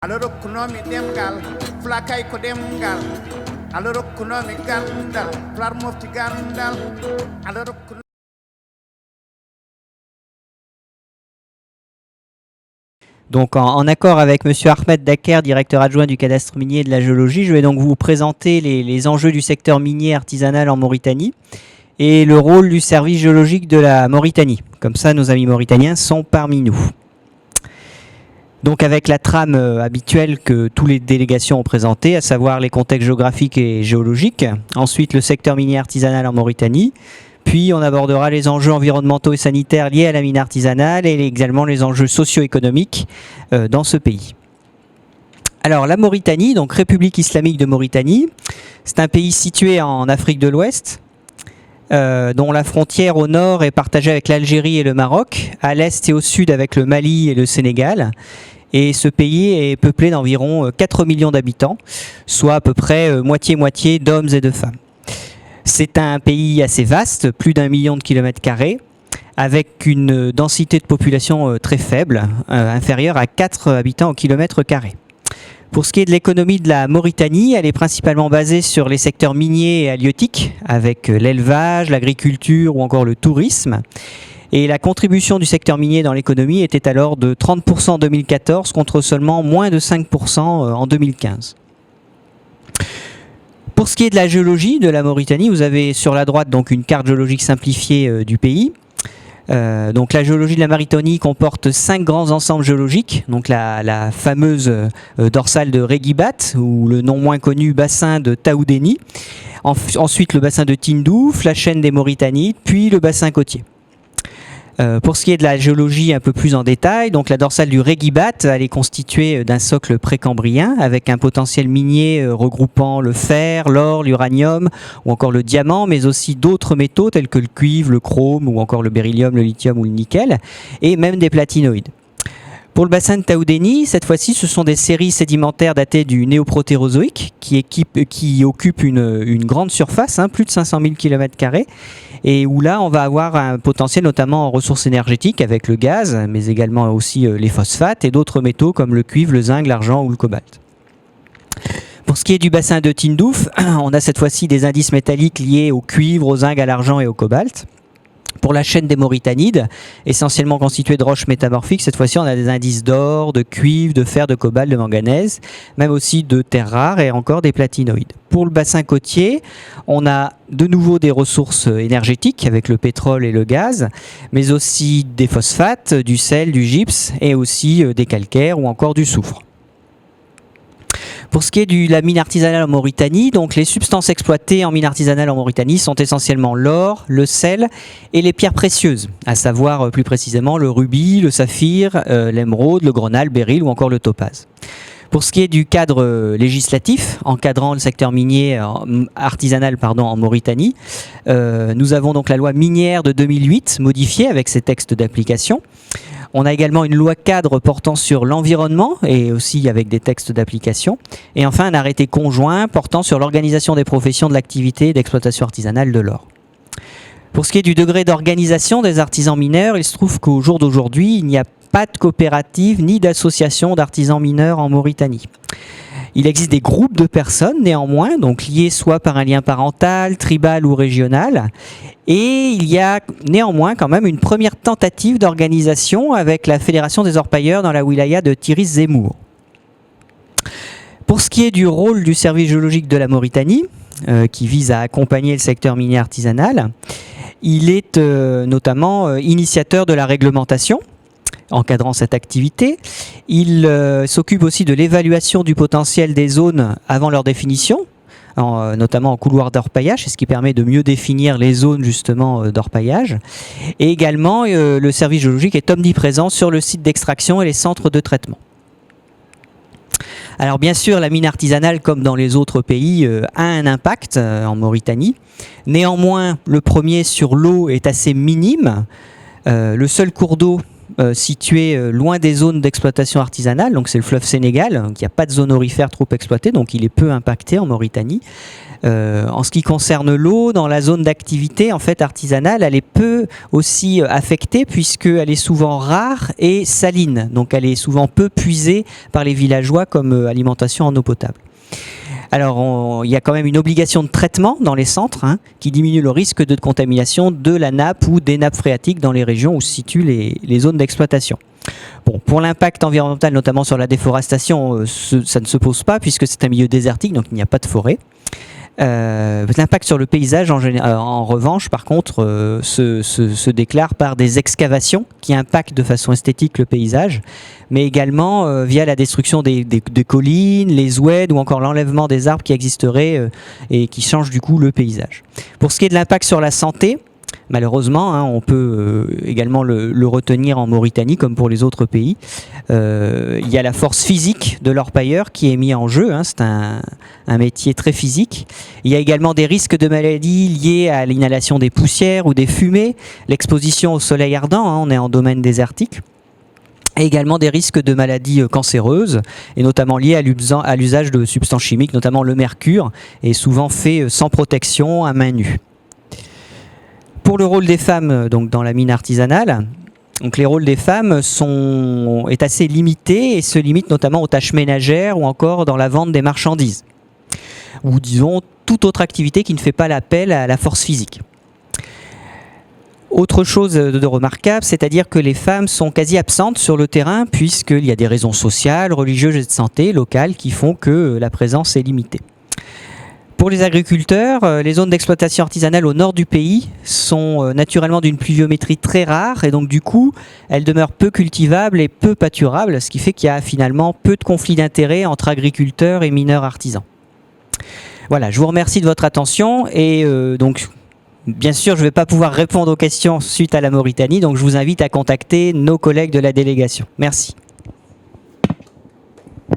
aloro kunomi demgal flakay ko demgal aloro kunomi gandal flar mofti gandal aloro Donc en accord avec M. Ahmed Daker, directeur adjoint du cadastre minier et de la géologie, je vais donc vous présenter les enjeux du secteur minier artisanal en Mauritanie et le rôle du service géologique de la Mauritanie. Comme ça, nos amis mauritaniens sont parmi nous. Donc avec la trame habituelle que toutes les délégations ont présentée, à savoir les contextes géographiques et géologiques, ensuite le secteur minier artisanal en Mauritanie, puis on abordera les enjeux environnementaux et sanitaires liés à la mine artisanale et également les enjeux socio-économiques dans ce pays. Alors la Mauritanie, donc République islamique de Mauritanie, c'est un pays situé en Afrique de l'Ouest, dont la frontière au nord est partagée avec l'Algérie et le Maroc, à l'est et au sud avec le Mali et le Sénégal. Et ce pays est peuplé d'environ 4 millions d'habitants, soit à peu près moitié-moitié d'hommes et de femmes. C'est un pays assez vaste, plus d'1 million de kilomètres carrés, avec une densité de population très faible, inférieure à 4 habitants au kilomètre carré. Pour ce qui est de l'économie de la Mauritanie, elle est principalement basée sur les secteurs miniers et halieutiques, avec l'élevage, l'agriculture ou encore le tourisme. Et la contribution du secteur minier dans l'économie était alors de 30% en 2014 contre seulement moins de 5% en 2015. Pour ce qui est de la géologie de la Mauritanie, vous avez sur la droite donc une carte géologique simplifiée du pays. Donc la géologie de la Mauritanie comporte 5 grands ensembles géologiques, donc la fameuse dorsale de Réguibat ou le non moins connu bassin de Taoudéni, ensuite le bassin de Tindouf, la chaîne des Mauritanides, puis le bassin côtier. Pour ce qui est de la géologie un peu plus en détail, donc la dorsale du Réguibat, elle est constituée d'un socle précambrien avec un potentiel minier regroupant le fer, l'or, l'uranium ou encore le diamant, mais aussi d'autres métaux tels que le cuivre, le chrome ou encore le beryllium, le lithium ou le nickel, et même des platinoïdes. Pour le bassin de Taoudéni, cette fois-ci, ce sont des séries sédimentaires datées du néoprotérozoïque qui occupent une grande surface, plus de 500 000 km², et où là, on va avoir un potentiel notamment en ressources énergétiques avec le gaz, mais également aussi les phosphates et d'autres métaux comme le cuivre, le zinc, l'argent ou le cobalt. Pour ce qui est du bassin de Tindouf, on a cette fois-ci des indices métalliques liés au cuivre, au zinc, à l'argent et au cobalt. Pour la chaîne des Mauritanides, essentiellement constituée de roches métamorphiques, cette fois-ci on a des indices d'or, de cuivre, de fer, de cobalt, de manganèse, même aussi de terres rares et encore des platinoïdes. Pour le bassin côtier, on a de nouveau des ressources énergétiques avec le pétrole et le gaz, mais aussi des phosphates, du sel, du gypse et aussi des calcaires ou encore du soufre. Pour ce qui est de la mine artisanale en Mauritanie, donc les substances exploitées en mine artisanale en Mauritanie sont essentiellement l'or, le sel et les pierres précieuses, à savoir plus précisément le rubis, le saphir, l'émeraude, le grenat, le béryl ou encore le topaze. Pour ce qui est du cadre législatif encadrant le secteur minier artisanal en Mauritanie, nous avons donc la loi minière de 2008 modifiée avec ses textes d'application. On a également une loi cadre portant sur l'environnement et aussi avec des textes d'application. Et enfin un arrêté conjoint portant sur l'organisation des professions de l'activité d'exploitation artisanale de l'or. Pour ce qui est du degré d'organisation des artisans mineurs, il se trouve qu'au jour d'aujourd'hui, il n'y a pas de coopérative ni d'association d'artisans mineurs en Mauritanie. Il existe des groupes de personnes néanmoins, donc liés soit par un lien parental, tribal ou régional. Et il y a néanmoins quand même une première tentative d'organisation avec la Fédération des orpailleurs dans la wilaya de Tiris Zemmour. Pour ce qui est du rôle du service géologique de la Mauritanie, qui vise à accompagner le secteur minier artisanal, il est notamment initiateur de la réglementation encadrant cette activité. Il s'occupe aussi de l'évaluation du potentiel des zones avant leur définition, notamment en couloir d'orpaillage, c'est ce qui permet de mieux définir les zones justement d'orpaillage. Et également, le service géologique est omniprésent sur le site d'extraction et les centres de traitement. Alors bien sûr, la mine artisanale, comme dans les autres pays, a un impact en Mauritanie. Néanmoins, le premier sur l'eau est assez minime. Le seul cours d'eau situé loin des zones d'exploitation artisanale, donc c'est le fleuve Sénégal, donc il n'y a pas de zone aurifère trop exploitée, donc il est peu impacté en Mauritanie. En ce qui concerne l'eau, dans la zone d'activité en fait artisanale, elle est peu aussi affectée puisqu'elle est souvent rare et saline, donc elle est souvent peu puisée par les villageois comme alimentation en eau potable. Alors, il y a quand même une obligation de traitement dans les centres qui diminue le risque de contamination de la nappe ou des nappes phréatiques dans les régions où se situent les zones d'exploitation. Bon, pour l'impact environnemental, notamment sur la déforestation, ça ne se pose pas puisque c'est un milieu désertique, donc il n'y a pas de forêt. L'impact sur le paysage en revanche par contre se déclare par des excavations qui impactent de façon esthétique le paysage, mais également via la destruction des collines, les oueds ou encore l'enlèvement des arbres qui existeraient et qui changent du coup le paysage. Pour ce qui est de l'impact sur la santé, malheureusement, on peut également le retenir en Mauritanie comme pour les autres pays. Il y a la force physique de l'orpailleur qui est mise en jeu. C'est un métier très physique. Il y a également des risques de maladies liés à l'inhalation des poussières ou des fumées, l'exposition au soleil ardent, on est en domaine désertique. Et également des risques de maladies cancéreuses, et notamment liées à l'usage de substances chimiques, notamment le mercure, est souvent fait sans protection à main nue. Pour le rôle des femmes donc dans la mine artisanale, donc les rôles des femmes est assez limité et se limite notamment aux tâches ménagères ou encore dans la vente des marchandises, ou disons toute autre activité qui ne fait pas l'appel à la force physique. Autre chose de remarquable, c'est-à-dire que les femmes sont quasi absentes sur le terrain puisqu'il y a des raisons sociales, religieuses et de santé locales qui font que la présence est limitée. Pour les agriculteurs, les zones d'exploitation artisanale au nord du pays sont naturellement d'une pluviométrie très rare et donc du coup, elles demeurent peu cultivables et peu pâturables, ce qui fait qu'il y a finalement peu de conflits d'intérêts entre agriculteurs et mineurs artisans. Voilà, je vous remercie de votre attention et donc bien sûr, je ne vais pas pouvoir répondre aux questions suite à la Mauritanie, donc je vous invite à contacter nos collègues de la délégation. Merci.